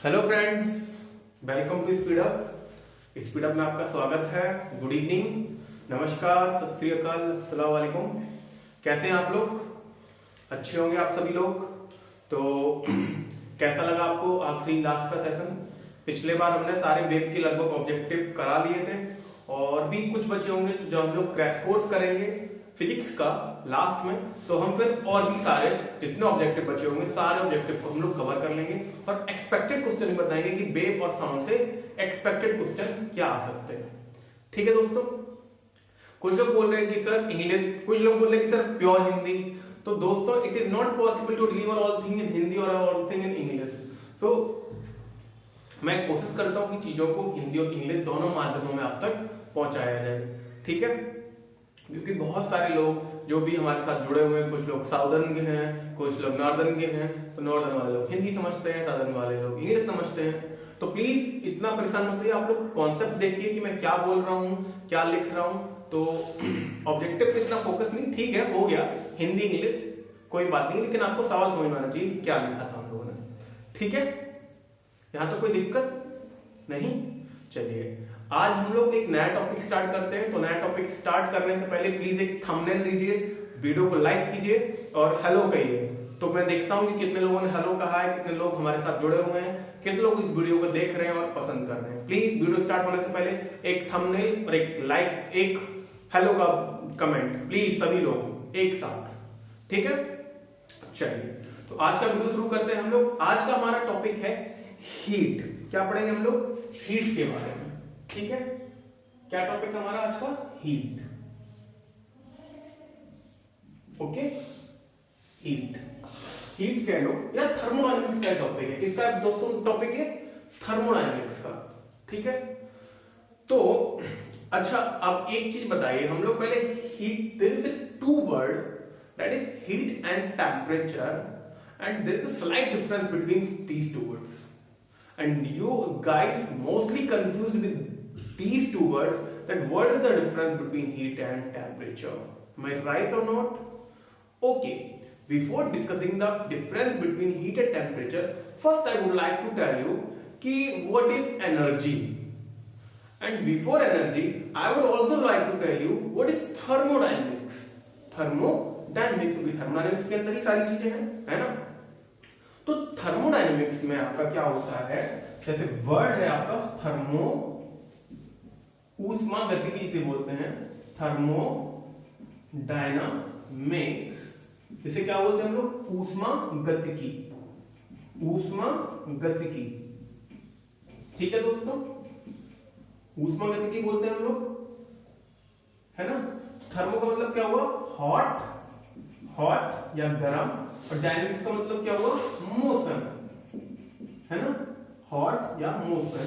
Hello friends, welcome to speed up. Speed up में आपका स्वागत है। गुड इवनिंग, नमस्कार, सत श्री अकाल, अस्सलाम वालेकुम। कैसे हैं आप लोग? अच्छे होंगे आप सभी लोग। तो कैसा लगा आपको आखिरी लास्ट का सेशन? पिछले बार हमने सारे वेब के लगभग ऑब्जेक्टिव करा लिए थे और भी कुछ बचे होंगे जो हम लोग क्रैश कोर्स करेंगे फिजिक्स का लास्ट में। तो हम फिर और भी सारे जितने ऑब्जेक्टिव बचे होंगे सारे ऑब्जेक्टिव को हम लोग कवर कर लेंगे और एक्सपेक्टेड क्वेश्चन बताएंगे कि वेव और साउंड से एक्सपेक्टेड क्वेश्चन क्या आ सकते हैं। ठीक है दोस्तों, कुछ लोग बोल रहे हैं कि सर इंग्लिश, कुछ लोग बोल रहे हैं कि सर प्योर हिंदी। तो दोस्तों it is not possible to deliver all thing in Hindi और ऑल थिंग इन इंग्लिश। तो मैं कोशिश करता हूं कि चीजों को हिंदी और इंग्लिश दोनों माध्यमों में आप तक पहुंचाया जाए। ठीक है, क्योंकि बहुत सारे लोग जो भी हमारे साथ जुड़े हुए हैं, कुछ लोग साउदर्न के हैं, कुछ लोग नॉर्दर्न के हैं। तो नॉर्दर्न वाले लोग हिंदी समझते हैं, साउदर्न वाले लोग इंग्लिश समझते हैं। तो प्लीज इतना परेशान मत होइए, आप लोग कॉन्सेप्ट देखिए कि मैं क्या बोल रहा हूँ, क्या लिख रहा हूँ। तो ऑब्जेक्टिव पे इतना फोकस नहीं, ठीक है हो गया हिंदी इंग्लिश कोई बात नहीं, लेकिन आपको सवाल समझ में आना चाहिए क्या लिखा था हम लोगों ने। ठीक है, यहां तो कोई दिक्कत नहीं। चलिए आज हम लोग एक नया टॉपिक स्टार्ट करते हैं। तो नया टॉपिक स्टार्ट करने से पहले प्लीज एक थंबनेल दीजिए, वीडियो को लाइक कीजिए और हेलो कहिए। तो मैं देखता हूं कि कितने लोगों ने हेलो कहा है, कितने लोग हमारे साथ जुड़े हुए हैं, कितने लोग इस वीडियो को देख रहे हैं और पसंद कर रहे हैं। प्लीज वीडियो स्टार्ट होने से पहले एक थंबनेल और एक लाइक, एक हेलो का कमेंट, प्लीज सभी लोग एक साथ। ठीक है, चलिए तो आज का वीडियो शुरू करते हैं हम लोग। आज का हमारा टॉपिक है हीट। क्या पढ़ेंगे हम लोग? हीट के बारे में। ठीक है, क्या टॉपिक हमारा आज का? हीट। ओके, हीट, हीट कह लो या थर्मोडायनेमिक्स का टॉपिक है। किसका दोस्तों टॉपिक है? थर्मोडायनेमिक्स का। ठीक है, तो अच्छा अब एक चीज बताइए हम लोग पहले। Heat, there is two word that is heat and temperature and there is a slight difference between these two words, and you guys mostly confused with these two words, that what is the difference between heat and temperature. Am I right or not? Okay, before discussing the difference between heat and temperature, first I would like to tell you ki what is energy, and before energy I would also like to tell you what is thermodynamics. Thermodynamics भी thermodynamics के अंदर ही सारी चीजें हैं, है ना। तो thermodynamics में आपका क्या होता है, जैसे वर्ड है आपका थर्मो, ऊष्मा गतिकी इसे बोलते हैं, थर्मोडायनामिक्स। इसे क्या बोलते हैं हम लोग? ऊष्मा गतिकी, ऊष्मा गतिकी। ठीक है दोस्तों, ऊष्मा गतिकी बोलते हैं हम लोग, है ना। थर्मो का मतलब क्या हुआ? हॉट, हॉट या गर्म, और डायनेमिक्स का मतलब क्या हुआ? मोशन, है ना, हॉट या मोशन,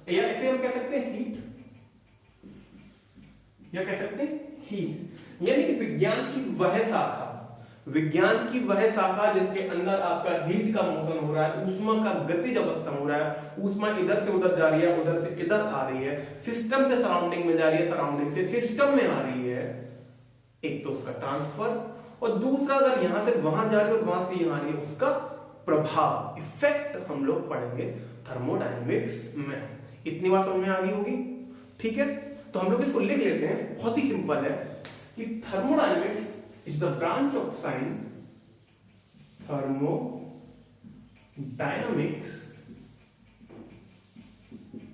या इसे हम कह सकते हैं हीट, या कह सकते हैं हीट। यानी कि विज्ञान की वह शाखा, विज्ञान की वह शाखा जिसके अंदर आपका हीट का मोशन हो रहा है, ऊष्मा का गतिज अवस्था हो रहा है, ऊष्मा इधर से उधर जा रही है, उधर से इधर आ रही है, सिस्टम से सराउंडिंग में जा रही है, सराउंडिंग से सिस्टम में आ रही है। एक तो उसका ट्रांसफर, और दूसरा अगर यहां से वहां जा रही है और वहां से यहां आ रही है, उसका प्रभाव, इफेक्ट हम लोग पढ़ेंगे थर्मोडायनेमिक्स में। इतनी बात समझ में आ गई होगी। ठीक है, तो हम लोग इसको लिख लेते हैं, बहुत ही सिंपल है कि thermodynamics is the branch of science, thermodynamics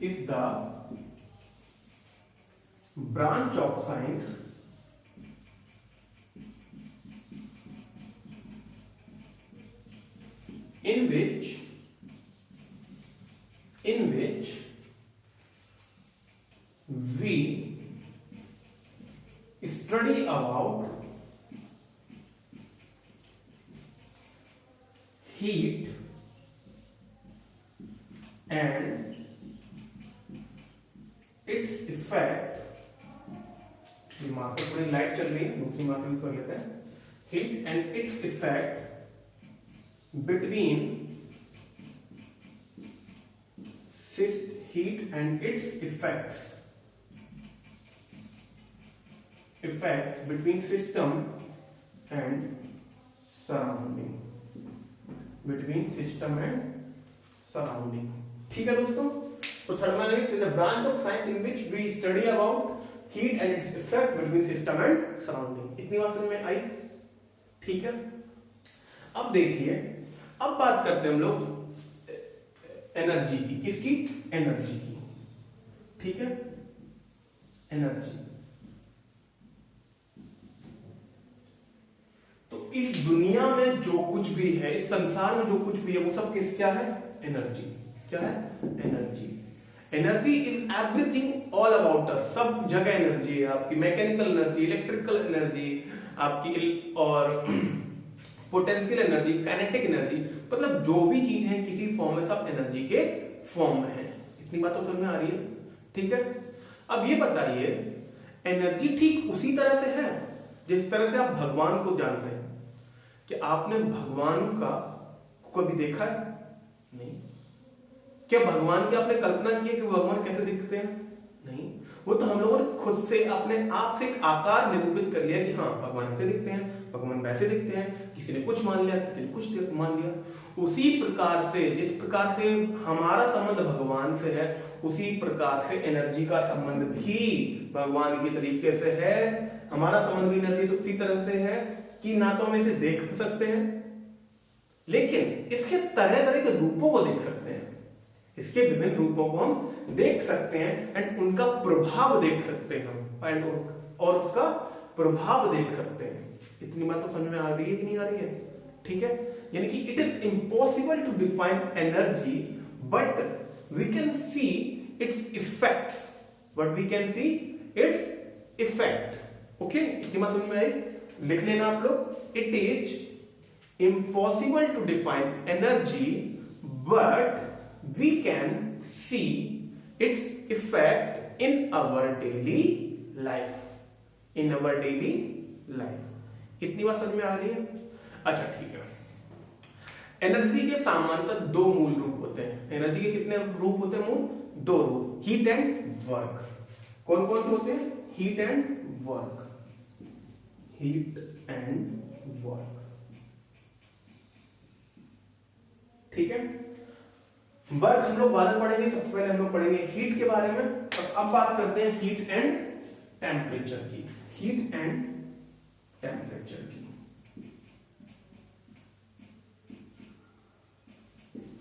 is the branch of science in which we study about heat and its effect. ये मार्कर थोड़ी लाइट चल रही है, दूसरी मार्कर यूज कर लेते हैं। Heat and its effect between heat and its effects between system and surrounding, between system and surrounding. ठीक है दोस्तों, तो thermodynamics is a branch of science in which we study about heat and its effect between system and surrounding. इतनी बात समझ में आई? ठीक है, अब देखिए, अब बात करते हैं हम लोग एनर्जी की। किसकी? एनर्जी की। ठीक है, एनर्जी। तो इस दुनिया में जो कुछ भी है, इस संसार में जो कुछ भी है, वो सब क्या है? एनर्जी। क्या है? Energy. Energy is everything all about us. सब जगह एनर्जी है आपकी। मैकेनिकल एनर्जी, इलेक्ट्रिकल एनर्जी आपकी, और पोटेंशियल एनर्जी, काइनेटिक एनर्जी, मतलब जो भी चीज है किसी फॉर्म में, सब एनर्जी के फॉर्म में है। इतनी बात तो समझ में आ रही है? ठीक है, अब ये बताइए, एनर्जी ठीक उसी तरह से है जिस तरह से आप भगवान को जानते हैं। कि आपने भगवान का कभी देखा है? नहीं। क्या भगवान की आपने कल्पना की है कि भगवान कैसे दिखते हैं? नहीं। वो तो हम लोगों ने खुद से अपने आप से एक आकार निरूपित कर लिया कि हाँ भगवान ऐसे दिखते हैं, भगवान वैसे दिखते हैं। किसी ने कुछ मान लिया, किसी ने कुछ मान लिया। उसी प्रकार से, जिस प्रकार से हमारा संबंध भगवान से है, उसी प्रकार से एनर्जी का संबंध भी भगवान की तरीके से है। हमारा संबंध भी एनर्जी से उसी तरह से है कि ना तो हम इसे देख सकते हैं, लेकिन इसके तरह तरह के रूपों को देख सकते हैं। इसके विभिन्न रूपों को हम देख सकते हैं एंड उनका प्रभाव देख सकते हैं हम, एंड और उसका प्रभाव देख सकते हैं। इतनी बात तो समझ में आ रही है कि नहीं आ रही है? ठीक है, यानी कि it is impossible to define energy, but we can see its effects. But we can see its effect. Okay, इतनी बात समझ में आई? लिख लेना आप लोग। It is impossible to define energy, but we can see its effect in our daily life. In our daily life. इतनी बात समझ में आ रही है? अच्छा ठीक है। एनर्जी के सामान्यतः दो मूल रूप होते हैं। एनर्जी के कितने रूप होते हैं? मूल दो रूप, हीट एंड वर्क। कौन कौन से होते हैं? Heat and work. Heat and work. ठीक है, वर्क हम लोग बाद में पढ़ेंगे। सबसे पहले हम लोग पढ़ेंगे हीट के बारे में। अब बात करते हैं हीट एंड टेम्परेचर की। हीट एंड टेम्परेचर की।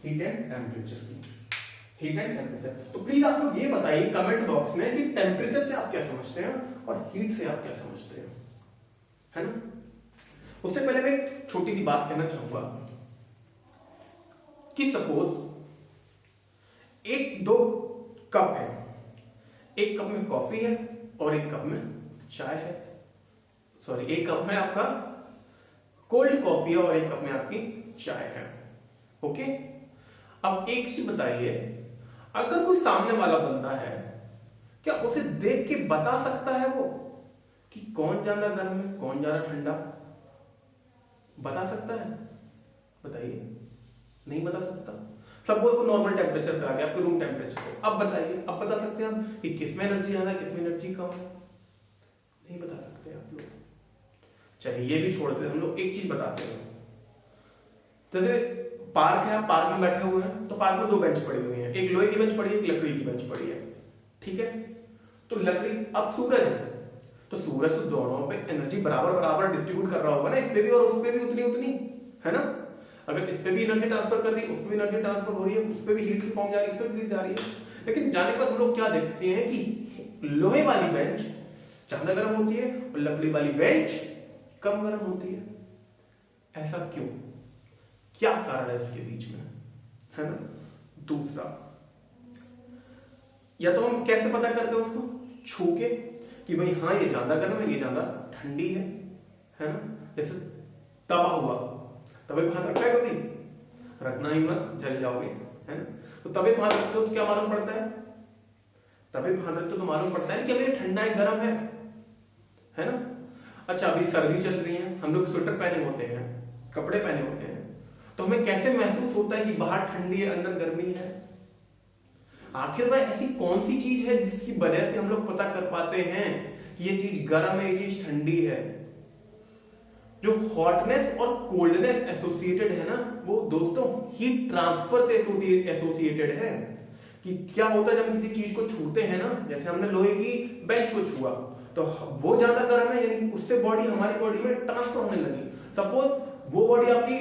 हीट एंड टेम्परेचर की। Heat and temperature. तो प्लीज आप लोग ये बताइए कमेंट बॉक्स में कि टेम्परेचर से आप क्या समझते हैं और हीट से आप क्या समझते हैं, है ना? उससे पहले मैं एक छोटी सी बात कहना चाहूंगा कि सपोज एक दो कप है, एक कप में कॉफी है और एक कप में चाय है। सॉरी, एक कप में आपका कोल्ड कॉफी है और एक कप में आपकी चाय है। ओके, अब एक चीज बताइए, अगर कोई सामने वाला बंदा है, क्या उसे देख के बता सकता है वो कि कौन ज्यादा गर्म है, कौन ज्यादा ठंडा? बता सकता है? बताइए, नहीं बता सकता। सपोज को नॉर्मल टेम्परेचर कहा गया, आपके रूम टेम्परेचर है। अब बताइए, अब बता सकते हैं हम कि किसमें एनर्जी ज्यादा है, किसमें एनर्जी कम है? नहीं बता सकते आप लोग। चलिए ये भी छोड़ते हैं, हम लोग एक चीज बताते हैं। जैसे पार्क है, आप पार्क में बैठे हुए हैं, तो पार्क में दो बेंच पड़ी हुई है, एक लोहे की बेंच पड़ी है, एक लकड़ी की बेंच पड़ी है। ठीक है, तो लकड़ी, अब सूरज है, तो सूरज तो दोनों पे एनर्जी बराबर बराबर डिस्ट्रीब्यूट कर रहा होगा ना, इस पे भी और उस पे भी उतनी उतनी, है ना? अगर इस पे भी एनर्जी ट्रांसफर कर रही है, उस पे भी एनर्जी ट्रांसफर हो रही है, उस पे भी हीट की फॉर्म जा रही है, इस पे भी हीट जा रही है। लेकिन जाने पर हम लोग क्या देखते हैं कि लोहे वाली बेंच ज्यादा गर्म होती है और लकड़ी वाली बेंच कम गर्म होती है। ऐसा क्यों? क्या कारण है इसके बीच में, है ना? दूसरा, या तो हम कैसे पता करते हैं उसको? छू के, कि भाई हाँ ये ज्यादा गर्म है, ये ज्यादा ठंडी है ना? जैसे तवा हुआ, तवे पे हाथ रखा है कभी? रखना ही मत, जल जाओगे, है ना? तो तवे पे हाथ रखते हो तो क्या मालूम पड़ता है? तवे पे हाथ रखते हो तो मालूम पड़ता है कि अभी ठंडा है, गर्म है ना? अच्छा, अभी सर्दी चल रही है, हम लोग स्वेटर पहने होते हैं, कपड़े पहने होते हैं, तो हमें कैसे महसूस होता है कि बाहर ठंडी है, अंदर गर्मी है? आखिर वह ऐसी कौन सी चीज है जिसकी वजह से हम लोग पता कर पाते हैं कि ये चीज गर्म है, ये चीज ठंडी है? जो हॉटनेस और कोल्डनेस एसोसिएटेड है ना, वो दोस्तों हीट ट्रांसफर से एसोसिएटेड है। कि क्या होता है जब हम किसी चीज को छूते हैं ना, जैसे हमने लोहे की बेंच को छुआ तो वो ज्यादा गर्म है, यानी उससे बॉडी हमारी बॉडी में ट्रांसफर होने लगी। सपोज वो बॉडी आपकी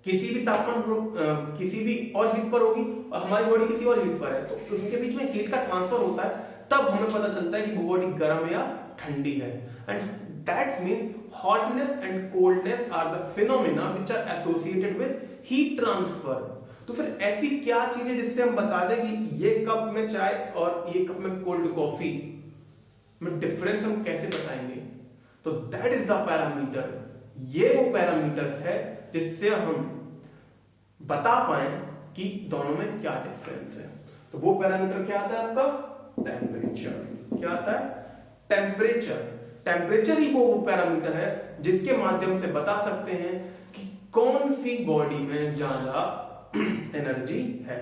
किसी भी तापमान किसी भी और हीट पर होगी और हमारी बॉडी किसी और हीट पर है, तो उनके बीच में हीट का ट्रांसफर होता है, तब हमें पता चलता है कि वो बॉडी गर्म या ठंडी है। And that's mean hotness and coldness are the phenomena which are associated with heat transfer. तो फिर ऐसी क्या चीज है जिससे हम बता दें कि ये कप में चाय और ये कप में कोल्ड कॉफी में डिफरेंस हम कैसे बताएंगे? तो दैट इज द पैरामीटर। ये वो पैरामीटर है जिससे हम बता पाए कि दोनों में क्या डिफरेंस है। तो वो पैरामीटर क्या आता है आपका? टेम्परेचर। क्या आता है? टेम्परेचर। टेम्परेचर ही वो पैरामीटर है जिसके माध्यम से बता सकते हैं कि कौन सी बॉडी में ज्यादा एनर्जी है।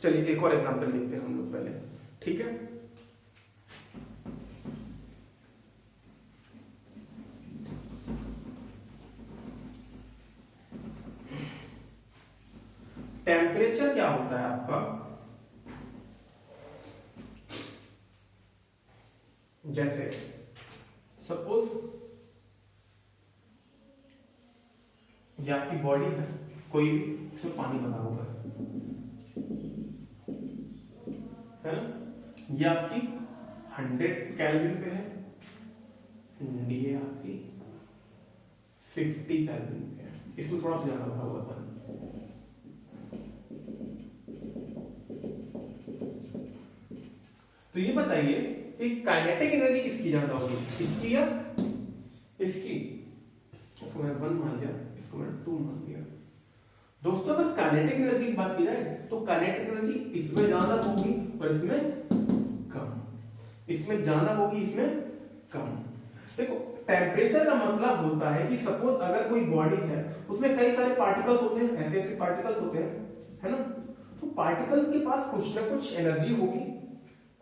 चलिए एक और एग्जांपल देखते हैं हम लोग पहले, ठीक है? टेम्परेचर क्या होता है आपका? जैसे सपोज ये आपकी बॉडी है, कोई भी, इसमें पानी भरा होगा, है ना? ये आपकी 100 केल्विन पे है, ये आपकी 50 केल्विन पे है। इसमें थोड़ा सा ज्यादा भरा हुआ पानी। तो ये बताइए कि काइनेटिक एनर्जी किसकी ज्यादा होगी, इसकी या इसकी? इसको मैं 1 मान लिया, इसको मैंने 2 मान लिया। दोस्तों अगर काइनेटिक एनर्जी की बात की जाए तो काइनेटिक एनर्जी इसमें ज्यादा होगी और इसमें कम। इसमें ज्यादा होगी, इसमें कम। देखो टेम्परेचर का मतलब होता है कि सपोज अगर कोई बॉडी है उसमें कई सारे पार्टिकल्स होते हैं, ऐसे ऐसे पार्टिकल्स होते हैं, है ना? तो पार्टिकल के पास कुछ ना कुछ एनर्जी होगी,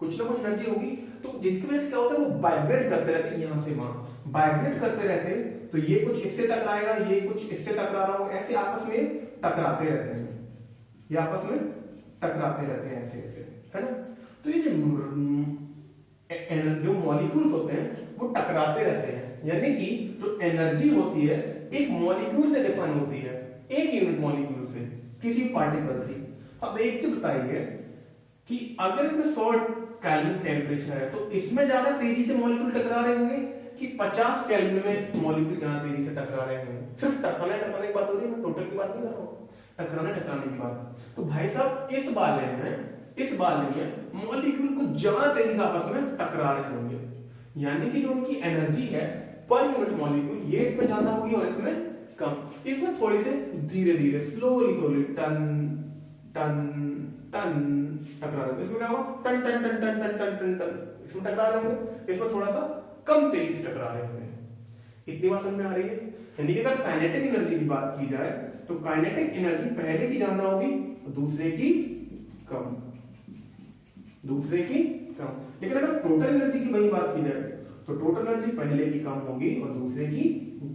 कुछ ना कुछ एनर्जी होगी, तो जिसकी वजह से क्या होता है वो वाइब्रेट करते रहते हैं, यहां से वहां वाइब्रेट करते रहते हैं। तो ये कुछ इससे टकराएगा, ये कुछ इससे टकरा रहा होगा, ऐसे आपस में टकराते रहते हैं, ये आपस में टकराते रहते हैं ऐसे ऐसे, है ना? तो ये जो मॉलिक्यूल्स होते हैं वो टकराते रहते हैं, यानी कि जो एनर्जी होती है एक मॉलिक्यूल से डिफाइन होती है, एक यूनिट मॉलिक्यूल से, किसी पार्टिकल से। अब एक चीज बताइए कि अगर इसमें 100 केल्विन टेम्परेचर है तो इसमें ज्यादा तेजी से मॉलिक्यूल टकरा रहे होंगे कि 50 केल्विन में मॉलिक्यूल ज्यादा तेजी से टकरा रहे होंगे? सिर्फ टकराने की बात हो रही है, मैं टोटल की बात नहीं कर रहा हूँ, टकराने की बात। तो भाई साहब इस बाले में मॉलिक्यूल को ज्यादा तेजी से आपस में टकरा रहे होंगे, यानी कि जो उनकी एनर्जी है पर यूनिट मॉलिक्यूल, ये इसमें ज्यादा होगी और इसमें कम। इसमें थोड़ी से धीरे धीरे स्लोली टन टन टन टकरा रहे होंगे। इसमें क्या होगा? टन टन टन टन टन टन टन टन इसमें टकरा रहे होंगे, इसमें थोड़ा सा कम तेजी से टकरा रहे होंगे। इतनी बात समझ में आ रही है? यानी कि अगर काइनेटिक एनर्जी की बात की जाए तो काइनेटिक एनर्जी पहले की ज्यादा होगी, दूसरे की कम, दूसरे की कम। लेकिन अगर टोटल एनर्जी की वही बात की जाए तो टोटल एनर्जी पहले की कम होगी और दूसरे की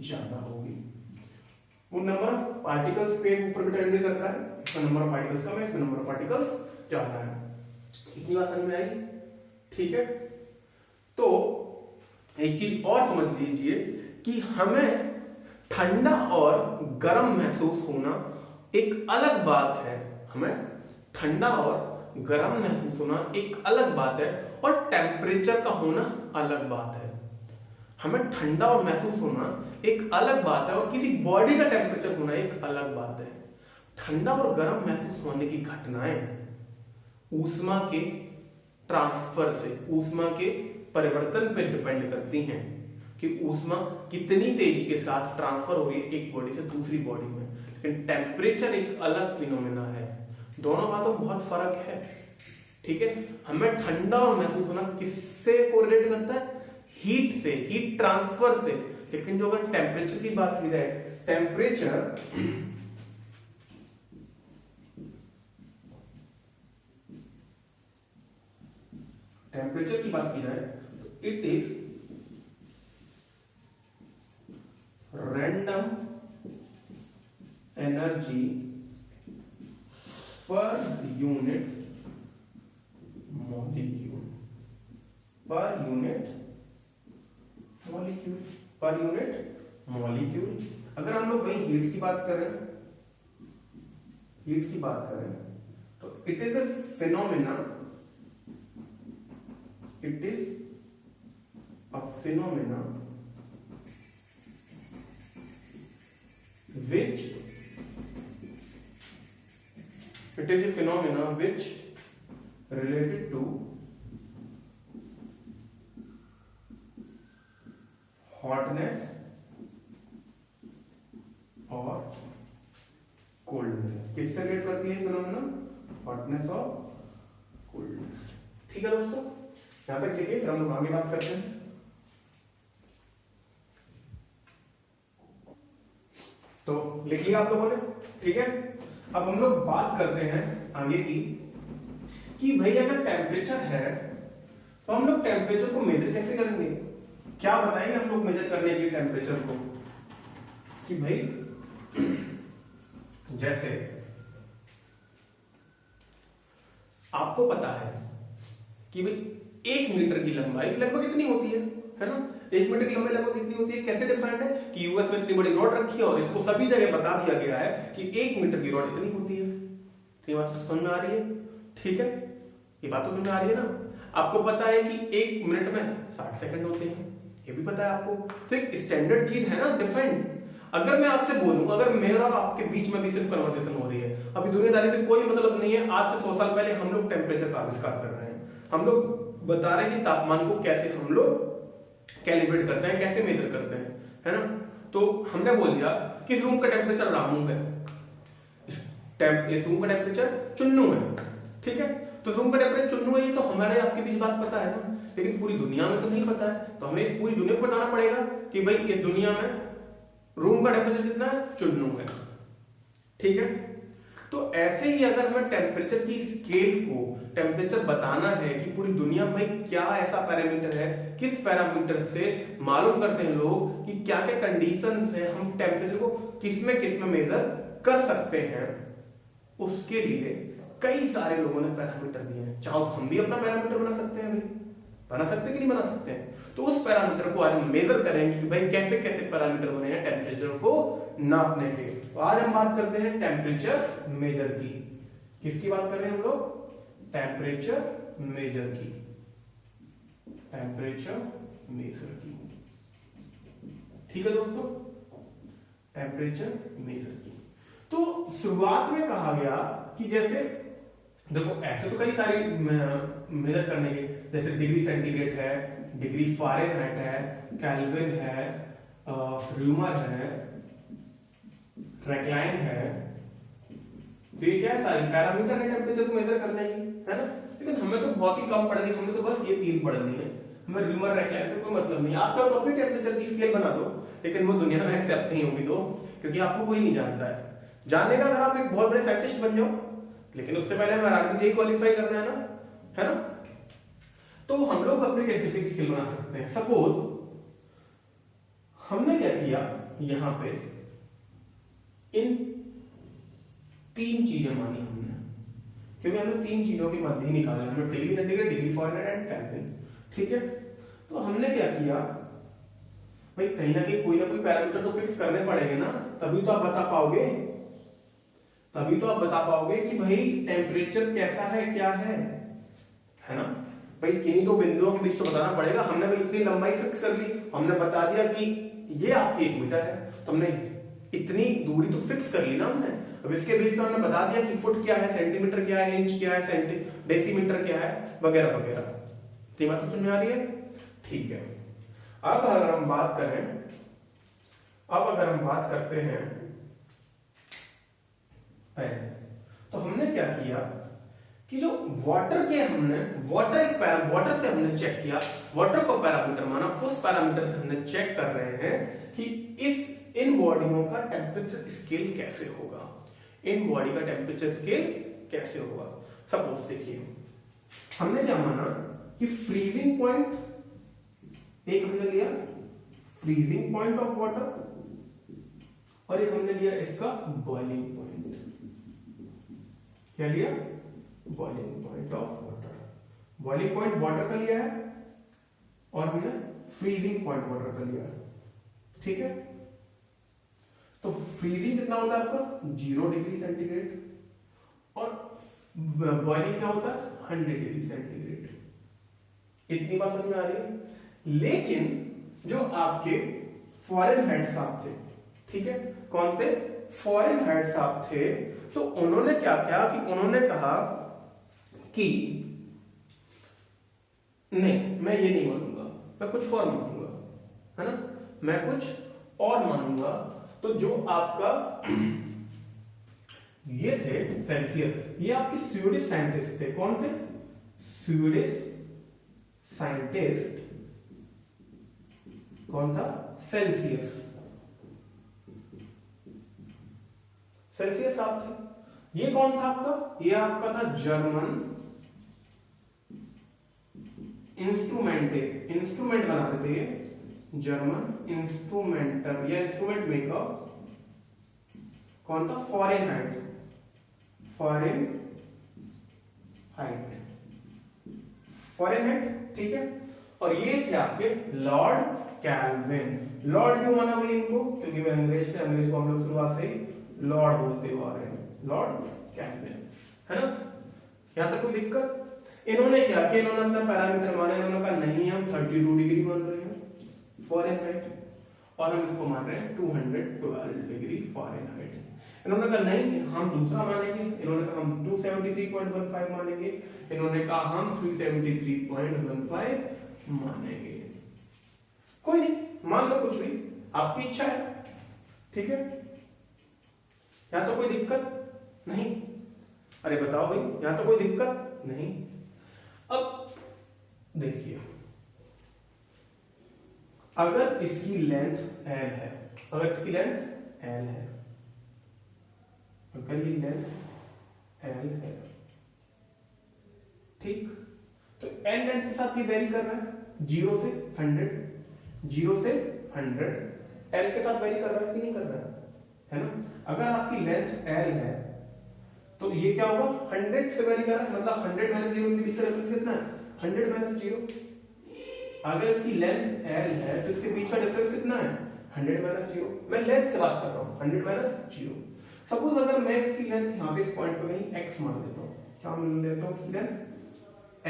ज्यादा होगी। वो नंबर ऑफ पार्टिकल्स पे ऊपर डिपेंड करता है, इसका नंबर ऑफ पार्टिकल्स कम है, इसका नंबर ऑफ पार्टिकल्स ज्यादा है। इतनी बात समझ में आई? ठीक है। तो एक चीज और समझ लीजिए कि हमें ठंडा और गर्म महसूस होना एक अलग बात है, हमें ठंडा और गर्म महसूस होना एक अलग बात है और टेम्परेचर का होना अलग बात है। हमें ठंडा और महसूस होना एक अलग बात है और किसी बॉडी का टेम्परेचर होना एक अलग बात है। ठंडा और गर्म महसूस होने की घटनाएं ऊष्मा के ट्रांसफर से, ऊष्मा के परिवर्तन पर डिपेंड करती हैं कि ऊष्मा कितनी तेजी के साथ ट्रांसफर हो रही है एक बॉडी से दूसरी बॉडी में। लेकिन टेम्परेचर एक अलग फिनोमेना है, दोनों बातों में बहुत फर्क है। ठीक है, हमें ठंडा और महसूस होना किससे कोरिलेट करता है? हीट से, हीट ट्रांसफर से। लेकिन जो अगर टेम्परेचर की बात की जाए, टेम्परेचर की बात की जाए तो it is per unit molecule, per unit molecule, per unit molecule. अगर हम लोग वही हीट की बात करें, हीट की बात करें तो it is a phenomena, it is a phenomena which it is a phenomena which related to hotness और कोल्डनेस। किससे रिलेट करती है फिनोमेना? हॉटनेस और कोल्डनेस। ठीक है दोस्तों, यहां तक ठीक है। फिर हम लोग आगे बात करते हैं। तो लिख लिया आप लोगों ने, ठीक है। अब हम लोग बात करते हैं आगे की कि भाई अगर टेम्परेचर है तो हम लोग टेम्परेचर को मेजर कैसे करेंगे? क्या बताएंगे हम लोग मेजर करने के लिए टेम्परेचर को? कि भाई जैसे आपको पता है कि भाई 1 मीटर की लंबाई लगभग इतनी होती है ना? 1 मीटर की लंबाई लगभग कितनी होती है? कैसे डिफाइंड है कि यूएस में इतनी बड़ी रॉड रखी है और इसको सभी जगह बता दिया गया है कि 1 मीटर की रॉड इतनी होती है। ये बात तो समझ में आ रही है? ठीक है, ये बात तो समझ में आ रही है ना? आपको पता है कि 1 मिनट में 60 सेकंड होते हैं, ये भी पता है आपको। तो एक स्टैंडर्ड चीज है ना, डिफाइंड। अगर मैं आपसे बोलूं, अगर मेरा और आपके बीच में भी सिर्फ कन्वर्सेशन हो रही है, अभी दुनियादारी से कोई मतलब नहीं है, आज से 100 साल पहले हम लोग टेम्परेचर का आविष्कार कर रहे हैं, हम लोग बता रहे हैं कि तापमान को कैसे हम लोग कैलिब्रेट करते हैं, कैसे मेजर करते हैं, है ना? तो हमने बोल दिया कि इस रूम का टेम्परेचर रामू है, इस रूम का टेम्परेचर चुन्नू है, ठीक है। तो इस रूम का टेम्परेचर चुन्नू है, ये तो हमारे आपके बीच बात पता है ना, लेकिन पूरी दुनिया में तो नहीं पता है। तो हमें पूरी दुनिया को बताना पड़ेगा कि भाई इस दुनिया में रूम का टेम्परेचर कितना है? चुन्नू है, ठीक है। तो ऐसे ही अगर हमें टेम्परेचर की स्केल को टेम्परेचर बताना है कि पूरी दुनिया में क्या ऐसा पैरामीटर है, किस पैरामीटर से मालूम करते हैं लोग कि क्या क्या कंडीशन है, हम टेम्परेचर को किस में मेजर कर सकते हैं, उसके लिए कई सारे लोगों ने पैरामीटर दिए हैं। चाहो हम भी अपना पैरामीटर बना सकते हैं, भाई बना सकते हैं कि नहीं बना सकते हैं? तो उस पैरामीटर को आज हम मेजर करेंगे कि भाई कैसे कैसे पैरामीटर बने हैं टेम्परेचर को नापने के। तो आज हम बात करते हैं टेम्परेचर मेजर की। किसकी बात कर रहे हैं हम लोग? टेम्परेचर मेजर की, टेम्परेचर मेजर की, ठीक है दोस्तों, टेम्परेचर मेजर की। तो शुरुआत में कहा गया कि जैसे देखो ऐसे तो कई सारी मेजर करने के, जैसे डिग्री सेंटीग्रेड है, डिग्री फारेनहाइट है, केल्विन है, र्यूमर है, ट्रैकलाइन है। तो ये क्या है? सारी पैरामीटर है टेम्परेचर को मेजर करने की, है ना? लेकिन हमें तो बहुत ही कम पढ़नी है, हमें तो बस ये 3 पढ़नी है। हमें र्यूमर ट्रैकलाइन से कोई मतलब नहीं। आप चाहो तो अपनी टेम्परेचर की स्केल बना दो, लेकिन वो दुनिया में एक्सेप्ट नहीं होगी दोस्त, क्योंकि आपको कोई नहीं जानता है। जानने का अगर आप एक बहुत बड़े साइंटिस्ट बन जाओ, लेकिन उससे पहले हमें आरआरबी क्वालिफाई करना है ना, है ना? तो हम लोग अपनी टेम्परेचर स्केल बना सकते हैं। सपोज हमने क्या किया, यहां पे इन 3 चीजें मानी हमने, क्योंकि हमने 3 चीजों के मध्य निकाला, हमने degree centigrade, degree Fahrenheit and kelvin, ठीक है। तो हमने क्या किया भाई, कहीं ना कहीं कोई ना कोई पैरामीटर तो फिक्स करने पड़ेंगे ना, तभी तो आप बता पाओगे, तभी तो आप बता पाओगे कि भाई टेम्परेचर कैसा है, क्या है ना? भाई किन्हीं तो बिंदुओं के बीच तो बताना पड़ेगा। हमने भाई इतनी लंबाई फिक्स कर ली, हमने बता दिया कि ये आपकी 1 मीटर है, तो हमने इतनी दूरी तो फिक्स कर ली ना हमने। अब इसके बीच में हमने बता दिया कि फुट क्या है, सेंटीमीटर क्या है, इंच क्या है, डेसीमीटर क्या है, वगैरह वगैरह। ठीक बात तो समझ में आ रही है? ठीक है। अब अगर हम बात करते हैं पहले, तो हमने क्या किया कि जो वाटर से हमने चेक किया, वाटर को पैरामीटर माना, उस पैरामीटर से हमने चेक कर रहे हैं कि इन बॉडियों का टेम्परेचर स्केल कैसे होगा, इन बॉडी का टेम्परेचर स्केल कैसे होगा। सपोज देखिए, हमने क्या माना कि फ्रीजिंग पॉइंट एक हमने लिया, फ्रीजिंग पॉइंट ऑफ वाटर, और एक हमने लिया इसका बॉइलिंग पॉइंट। क्या लिया? Boiling point of water. Boiling point water का लिया है और हमने फ्रीजिंग पॉइंट वाटर का लिया है। ठीक है, तो फ्रीजिंग कितना होता है आपका? 0 डिग्री सेंटीग्रेड और बॉइलिंग क्या होता है? 100 डिग्री सेंटीग्रेड। इतनी बात समझ में आ रही है? लेकिन जो आपके फॉरेन हेड साहब थे, ठीक है, कौन थे? फॉरेन हेड साहब थे। तो उन्होंने क्या किया कि उन्होंने कहा कि नहीं, मैं ये नहीं मानूंगा, मैं कुछ और मानूंगा, है ना, मैं कुछ और मानूंगा। तो जो आपका ये थे सेल्सियस, ये आपके स्वीडिश साइंटिस्ट थे। कौन थे? Swedish scientist. कौन था? सेल्सियस। सेल्सियस साहब थे। ये कौन था आपका? ये आपका था जर्मन इंस्ट्रूमेंट बनाते थे ये, जर्मन इंस्ट्रूमेंटर या इंस्ट्रूमेंट मेकर। कौन था? Foreign height. ठीक है। और ये थे आपके लॉर्ड कैल्विन। लॉर्ड क्यों माना भाई इनको? क्योंकि वे अंग्रेज थे, अंग्रेज को हम लोग शुरुआत से ही लॉर्ड बोलते हुए आ रहे हैं, लॉर्ड कैल्विन, है ना। यहां तक कोई दिक्कत? इन्होंने क्या किया? इन्होंने अपना पैरामीटर माना। इन्होंने कहा नहीं, हम 32 डिग्री मान रहे हैं फॉरेन हाइट और हम इसको मान रहे हैं 212 डिग्री फॉरेन हाइट। इन्होंने कहा नहीं, हम दूसरा मानेंगे। इन्होंने कहा हम 273.15 मानेंगे। इन्होंने कहा हम 373.15 मानेंगे। कोई नहीं, मान लो कुछ भी, आपकी इच्छा है। ठीक है, यहां तो कोई दिक्कत नहीं। अरे बताओ भाई, यहां तो कोई दिक्कत नहीं। अब देखिए, अगर इसकी लेंथ l है, अगर इसकी लेंथ l है, अगर ये लेंथ l है, ठीक, तो l लेंथ के साथ ये वेरी कर रहा है 0 से 100, 0 से 100 l के साथ वेरी कर रहा है कि नहीं कर रहा है ना। अगर आपकी लेंथ l है तो ये क्या होगा? 100 से वेरी कर रहा है, मतलब 100 माइनस 0 के बीच का डिफरेंस कितना है? 100 माइनस 0। अगर इसकी लेंथ l है तो इसके बीच का डिफरेंस कितना है? 100 माइनस 0। मैं लेंथ से बात कर रहा हूं, 100 माइनस 0। सपोज अगर मैं इसकी लेंथ यहां पे इस पॉइंट पे कहीं x मान लेता हूं, क्या मान लेता हूं? इसकी लेंथ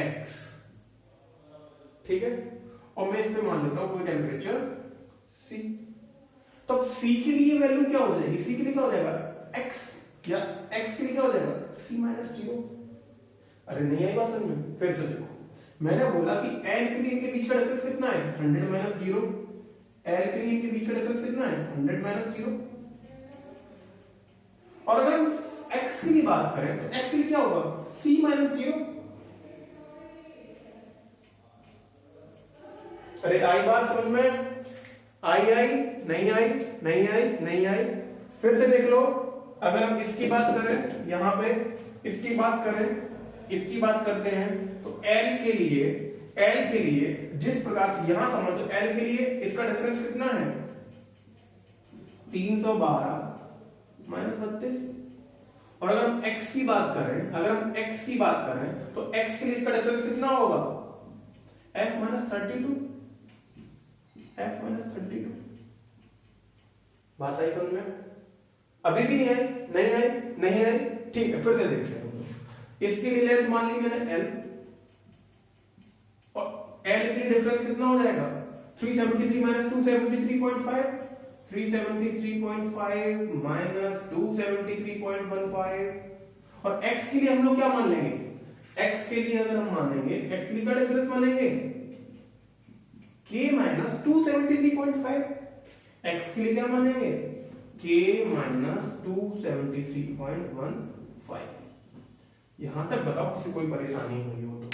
x, ठीक है, और मैं इस पे मान लेता हूं कोई टेम्परेचर c। तो c के लिए वैल्यू क्या हो जाएगी? c के लिए क्या हो जाएगा? x, या x के लिए क्या हो जाएगा? c minus 0। अरे नहीं आई बात समझ में? फिर से देखो, मैंने बोला कि l के लिए इनके बीच का डिफरेंस कितना है? 100 माइनस 0। l के लिए इनके बीच का डिफरेंस कितना है? 100 माइनस 0। और अगर हम x के लिए बात करें तो x के लिए क्या होगा? c minus 0। अरे आई बात समझ में? आई नहीं आई, नहीं आई, नहीं आई। फिर से देख लो, अगर हम इसकी बात करें, यहां पे इसकी बात करें, इसकी बात करते हैं तो L के लिए जिस प्रकार से यहां समझ, तो L के लिए इसका डिफरेंस कितना है? 312 माइनस 32। और अगर हम x की बात करें, तो x के लिए इसका डिफरेंस कितना होगा? f minus 32। बात आई समझ में? अभी भी नहीं आई, नहीं आई। ठीक है, फिर से देखते हैं। इसके लिए लेंथ मान ली मैंने l, और l के लिए डिफरेंस कितना हो जाएगा? 373 माइनस 273.5, 373.5 माइनस 273.15। और x के लिए हम लोग क्या मान लेंगे? x के लिए अगर हम मानेंगे, x के लिए का डिफरेंस मानेंगे k माइनस 273.5। x के लिए क्या मानेंगे? k minus 273.15। यहां तक बताओ किसी कोई परेशानी हुई हो तो?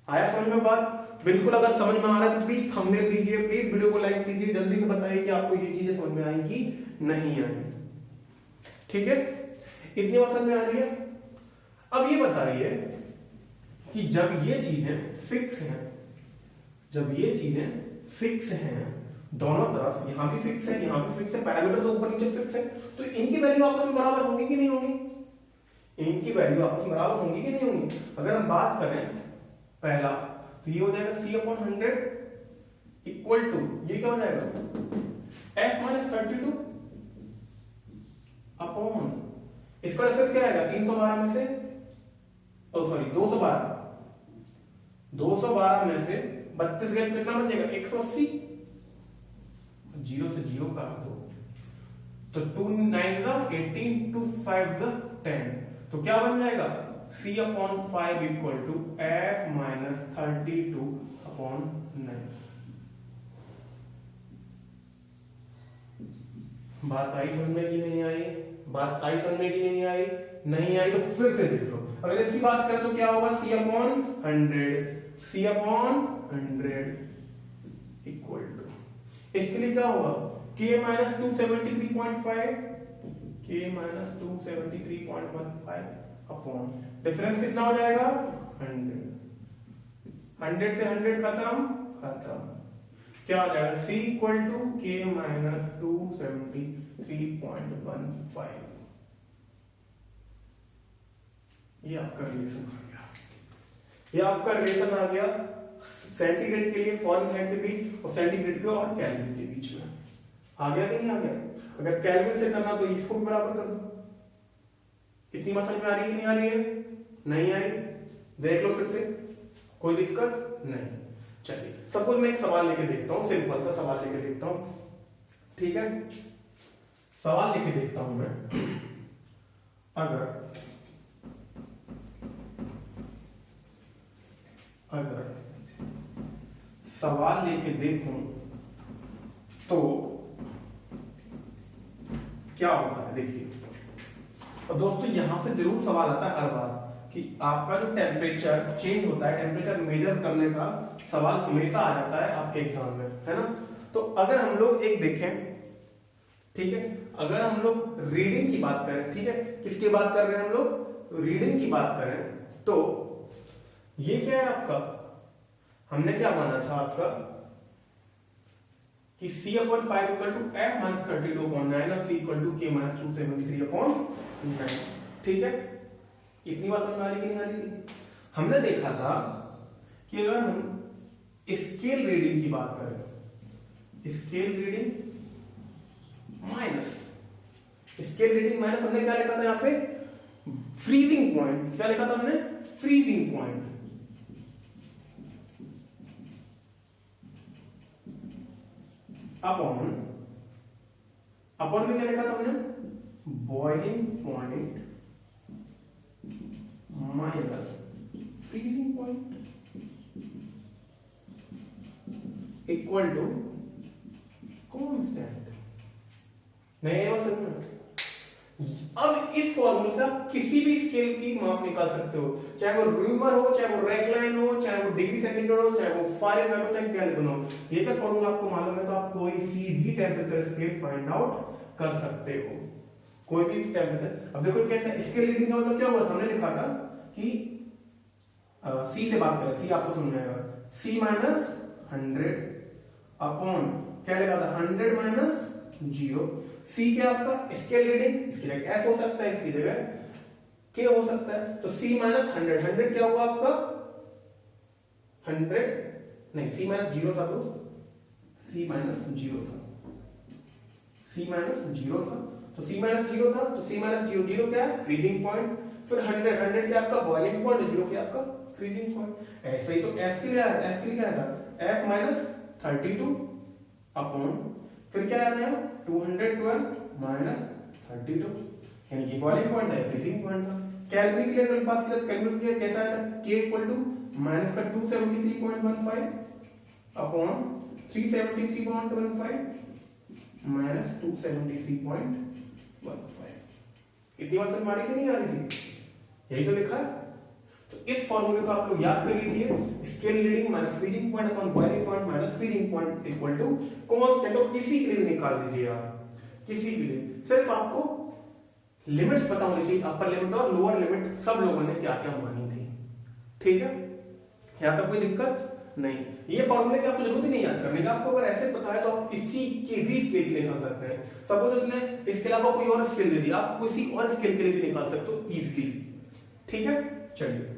आया समझ में बात? बिल्कुल, अगर समझ में आ रहा है तो प्लीज थंबनेल दीजिए, प्लीज वीडियो को लाइक कीजिए, जल्दी से बताइए कि आपको ये चीजें समझ में आई कि नहीं आई। ठीक है, इतनी बात समझ में आ रही है? अब ये बताइए कि जब ये चीजें फिक्स हैं, दोनों तरफ, यहां भी फिक्स है, यहां भी फिक्स है, पैरामीटर तो ऊपर नीचे फिक्स है, तो इनकी वैल्यू आपस में बराबर होंगी कि नहीं होंगी? इनकी वैल्यू आपस में बराबर होंगी कि नहीं होंगी? अगर हम बात करें पहला तो ये हो जाएगा C/100 इक्वल टू, ये क्या हो जाएगा F माइनस 32 अपॉन, इसका डिफरेंस क्या आएगा 312 में से, ओ सॉरी 212 में से 32 गया कितना बचेगा 180, जीरो से जीरो काट दो तो 2 9 18 2 5 10, तो क्या बन जाएगा C/5 equal to F minus 32 upon 9। बात आई समझ में कि नहीं आई? बात आई समझ में कि नहीं आई? नहीं आई तो फिर से देख लो। अगर इसकी बात करें तो क्या होगा C/100 इक्वल टू, इसके लिए क्या होगा K माइनस 273.5 अपॉन डिफरेंस कितना हो जाएगा 100 से 100 खत्म, क्या हो जाएगा C equal to K minus 273.15। ये आपका रिलेशन आ गया, सेंटीग्रेड के लिए फॉरेनहाइट के बीच और सेंटीग्रेड के और केल्विन के बीच में आ गया कि नहीं आ गया? अगर केल्विन से करना तो इसको भी बराबर कर दो। इतनी बात समझ में आ रही है कि नहीं आ रही है? नहीं आई? देख लो फिर से, कोई दिक्कत नहीं। चलिए सपोज मैं एक सवाल लेके देखता हूं, सिंपल सा सवाल लेके देखता हूं, ठीक है? सवाल लेके देखता हूं मैं, अगर सवाल लेके देखूं तो क्या होता है देखिए। और दोस्तों यहां पे जरूर सवाल आता है हर बार कि आपका जो टेम्परेचर चेंज होता है, टेम्परेचर मेजर करने का सवाल हमेशा आ जाता है आपके एग्जाम में, है ना? तो अगर हम लोग एक देखें, ठीक है, अगर हम लोग रीडिंग की बात करें, ठीक है, किसकी बात कर रहे हैं हम लोग? रीडिंग की बात करें तो ये क्या है आपका, हमने क्या माना था आपका कि C/5 equal to F minus 32 upon 9 और C equal to K minus 273 upon 9, ठीक है? इतनी बात समझ में आ रही कि नहीं आ रही? हमने देखा था कि अगर हम स्केल रीडिंग की बात करें, स्केल रीडिंग माइनस हमने क्या लिखा था यहाँ पे? Freezing point. क्या लिखा था हमने? Freezing point. अपॉन में क्या लिखा था हमने? Boiling point minus freezing point equal to constant. नहीं बस अब इस फॉर्मूले से आप किसी भी स्केल की माप निकाल सकते हो, चाहे वो र्यूमर हो, चाहे वो रेक्लाइन हो, चाहे वो डिग्री सेंटीग्रेड हो, चाहे वो फारेनहाइट हो, चाहे केल्विन हो। ये का फॉर्मूला आपको मालूम है तो आप कोई सी भी टेम्परेचर स्केल फाइंड आउट कर सकते हो, कोई भी टेम्परेचर। अब देखो कैसे स्केल रीडिंग का मतलब क्या हुआ, हमने लिखा था कि सी से बात करें, सी आपको समझ आएगा, C माइनस 100 अपॉन क्या लिखा था 100 माइनस 0। C क्या आपका स्केल रीडिंग, इसकी जगह F हो सकता है, इसकी जगह K हो सकता है, तो C माइनस 100 क्या हुआ आपका 100 नहीं, C माइनस 0 था दोस्त, C माइनस 0 था, C माइनस 0 था, तो C माइनस 0 था, तो C माइनस 0 क्या है फ्रीजिंग पॉइंट, फिर 100 क्या आपका बॉइलिंग पॉइंट, 0 क्या आपका फ्रीजिंग पॉइंट। ऐसे ही तो F के लिए आया, F के लिए क्या आया, F माइनस 32 अपॉन फिर क्या आ रहा है 212 माइनस 32, यानी कि बॉइलिंग पॉइंट है, फ्रीजिंग पॉइंट था। केल्विन के लिए अगर बात करें, केल्विन के लिए कैसा आया था, K इक्वल टू माइनस का 273.15 अपॉन 373.15 माइनस 273.15। इतनी बात समझ में आ रही थी नहीं आ रही थी? यही तो लिखा है। तो इस फॉर्मूले को आप लोग याद कर लीजिए, scale reading minus freezing point upon boiling point minus freezing point equal to constant. और किसी के लिए निकाल दीजिए आप, किसी के लिए सिर्फ आपको लिमिट्स पता होनी चाहिए, अपर लिमिट और लोअर लिमिट सब लोगों ने क्या क्या मानी थी, ठीक है? यहाँ तक कोई दिक्कत नहीं। ये फॉर्मूले की आपको जरूरत ही नहीं याद करने का, आपको अगर ऐसे पता है तो आप किसी के भी स्केल के लिए निकाल सकते हैं। सपोज उसने इसके अलावा कोई और स्केल दे दिया, आप किसी और स्केल के लिए भी निकाल सकते हो इजीली, ठीक है, चलिए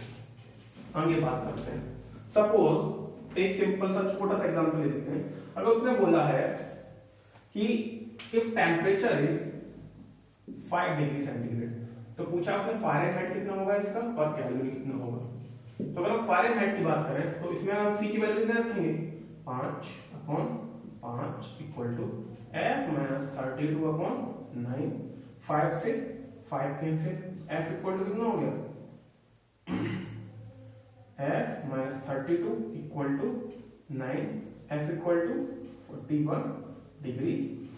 आगे बात करते हैं। सपोज एक सिंपल सा छोटा सा एग्जांपल ले लेते हैं। अगर उसने बोला है कि if temperature is 5 degree centigrade, तो पूछा उसने फ़ारेनहाइट कितना होगा इसका और केल्विन कितना होगा। तो अगर हम फ़ारेनहाइट की बात करें तो इसमें हम सी की वैल्यू कितना रखेंगे, 5/5 इक्वल टू F माइनस 32/9। 5 से 5 कैंसिल, F इक्वल टू कितना हो गया, F minus 32 equal to 9, F equal to 41 degree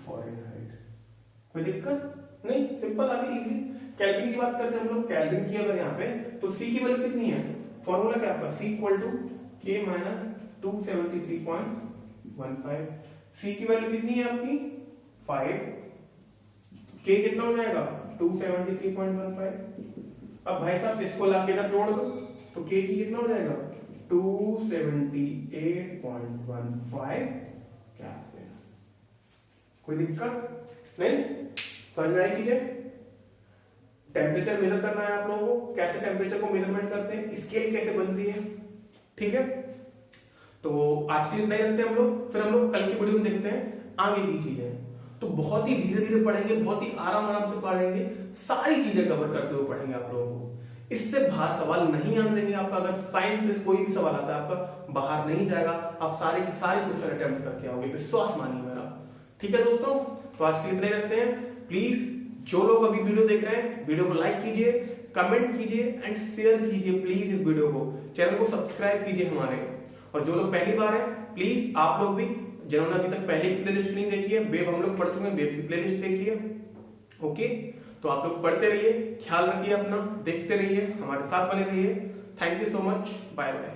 Fahrenheit. कोई दिक्कत नहीं, सिंपल आगे इजी। केल्विन की बात करते हैं हम लोग। केल्विन की अगर यहाँ पे तो C की वैल्यू कितनी है, फॉर्मूला क्या आपका, C equal to K minus 273.15। C की वैल्यू कितनी है आपकी 5, K कितना हो जाएगा 273.15। अब भाई साहब इसको लाके इधर जोड़ दो तो K की कितना हो जाएगा 278.15 क्या। कोई दिक्कत नहीं, समझ में आई चीजें। टेम्परेचर मेजर करना है आप लोगों को, कैसे टेम्परेचर को मेजरमेंट करते हैं, स्केल कैसे बनती है, ठीक है। तो आज की इतना ही रखते हैं हम लोग, फिर हम लोग कल की वीडियो में देखते हैं आगे की चीजें। तो बहुत ही धीरे धीरे पढ़ेंगे, बहुत ही आराम से पढ़ेंगे, सारी चीजें कवर करते हुए पढ़ेंगे आप लोगों को। इससे बाहर सवाल नहीं आने देंगे आपका। अगर साइंस से कोई भी सवाल आता है आपका बाहर नहीं जाएगा, आप सारे के सारे क्वेश्चन अटेम्प्ट करके आओगे, विश्वास मानिए मेरा, ठीक है दोस्तों। तो आज के लिए इतना ही रखते हैं। प्लीज जो लोग अभी वीडियो देख रहे हैं, वीडियो को लाइक कीजिए, कमेंट कीजिए एंड शेयर कीजिए प्लीज इस वीडियो को, चैनल को सब्सक्राइब कीजिए हमारे। और जो लोग पहली बार है, प्लीज आप लोग भी जिन्होंने अभी तक पहले की प्लेलिस्ट नहीं देखी है, वेब हम लोग पढ़ चुके हैं, वेब की प्लेलिस्ट देखिए, ओके। तो आप लोग पढ़ते रहिए, ख्याल रखिए अपना, देखते रहिए, हमारे साथ बने रहिए। Thank you so much, bye bye.